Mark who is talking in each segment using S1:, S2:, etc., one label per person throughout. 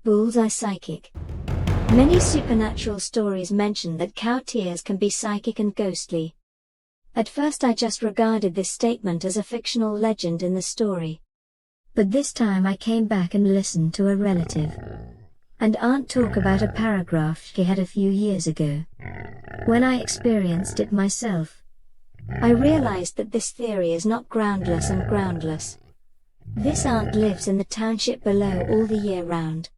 S1: Bullseye psychic. Many supernatural stories mention that cow tears can be psychic and ghostly. At first I just regarded this statement as a fictional legend in the story. But this time I came back and listened to a relative and aunt talk about a paragraph she had a few years ago. When I experienced it myself, I realized that this theory is not groundless and groundless. This aunt lives in the township below all the year round.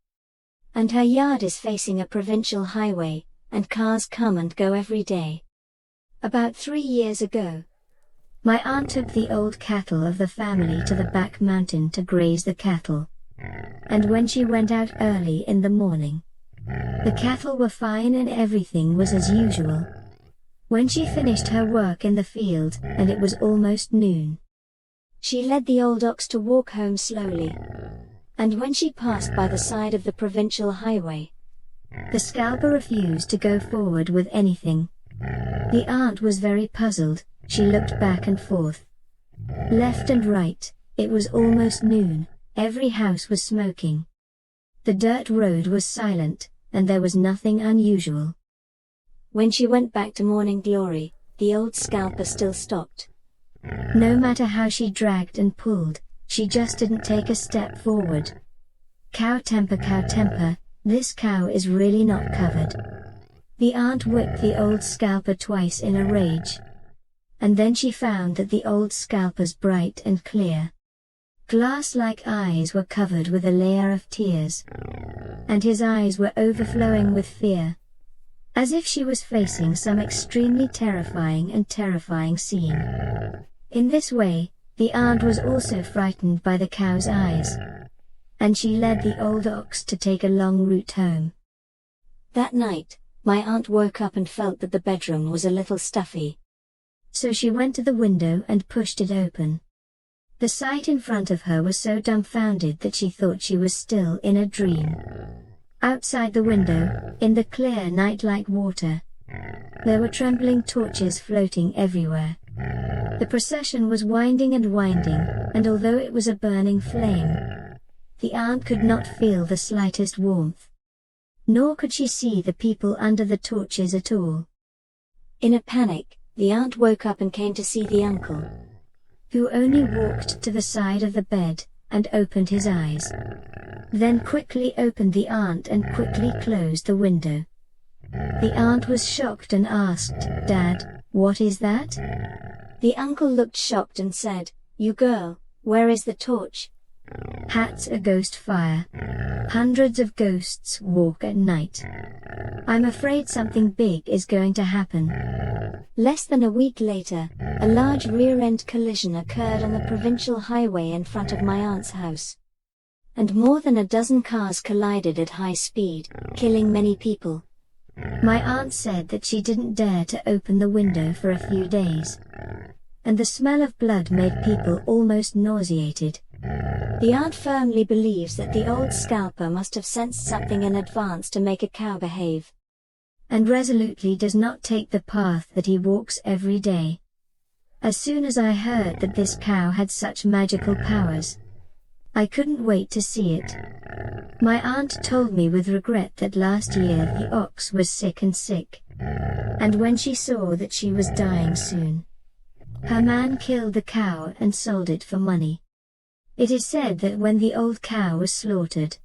S1: And her yard is facing a provincial highway, and cars come and go every day. About 3 years ago, my aunt took the old cattle of the family to the back mountain to graze the cattle. And when she went out early in the morning, the cattle were fine and everything was as usual. When she finished her work in the field, and it was almost noon, she led the old ox to walk home slowly. And when she passed by the side of the provincial highway, the scalper refused to go forward with anything. The aunt was very puzzled. She looked back and forth, left and right. It was almost noon. Every house was smoking. The dirt road was silent, and there was nothing unusual. When she went back to morning glory, the old scalper still stopped. No matter how she dragged and pulled, she just didn't take a step forward. Cow temper, this cow is really not covered. The aunt whipped the old scalper twice in a rage. And then she found that the old scalper's bright and clear, glass-like eyes were covered with a layer of tears. And his eyes were overflowing with fear, as if she was facing some extremely terrifying scene. In this way, the aunt was also frightened by the cow's eyes, and she led the old ox to take a long route home. That night, my aunt woke up and felt that the bedroom was a little stuffy. So she went to the window and pushed it open. The sight in front of her was so dumbfounded that she thought she was still in a dream. Outside the window, in the clear night-like water, there were trembling torches floating everywhere. The procession was winding, and although it was a burning flame, the aunt could not feel the slightest warmth. Nor could she see the people under the torches at all. In a panic, the aunt woke up and came to see the uncle, who only walked to the side of the bed and opened his eyes. Then quickly opened the aunt and quickly closed the window. The aunt was shocked and asked, "Dad, what is that?" The uncle looked shocked and said, "You girl, where is the torch?" "Hat's a ghost fire. Hundreds of ghosts walk at night. I'm afraid something big is going to happen." Less than a week later, a large rear-end collision occurred on the provincial highway in front of my aunt's house. And more than a dozen cars collided at high speed, killing many people. My aunt said that she didn't dare to open the window for a few days. And the smell of blood made people almost nauseated. The aunt firmly believes that the old scalper must have sensed something in advance to make a cow behave, and resolutely does not take the path that he walks every day. As soon as I heard that this cow had such magical powers, I couldn't wait to see it. My aunt told me with regret that last year the ox was sick, and when she saw that she was dying soon, her man killed the cow and sold it for money. It is said that when the old cow was slaughtered,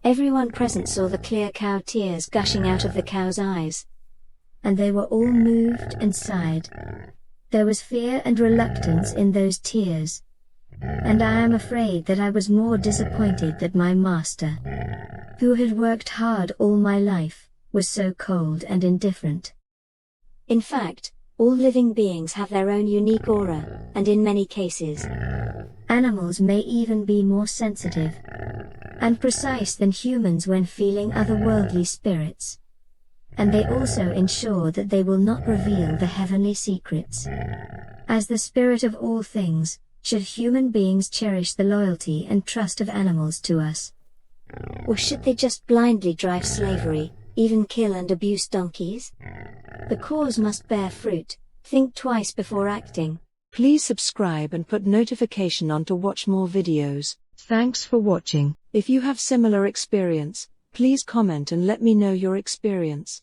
S1: everyone present saw the clear cow tears gushing out of the cow's eyes, and they were all moved and sighed. There was fear and reluctance in those tears, and I am afraid that I was more disappointed that my master, who had worked hard all my life, was so cold and indifferent. In fact, all living beings have their own unique aura, and in many cases, animals may even be more sensitive and precise than humans when feeling otherworldly spirits. And they also ensure that they will not reveal the heavenly secrets. As the spirit of all things, should human beings cherish the loyalty and trust of animals to us? Or should they just blindly drive slavery, even kill and abuse donkeys? The cause must bear fruit. Think twice before acting.
S2: Please subscribe and put notification on to watch more videos. Thanks for watching. If you have similar experience, please comment and let me know your experience.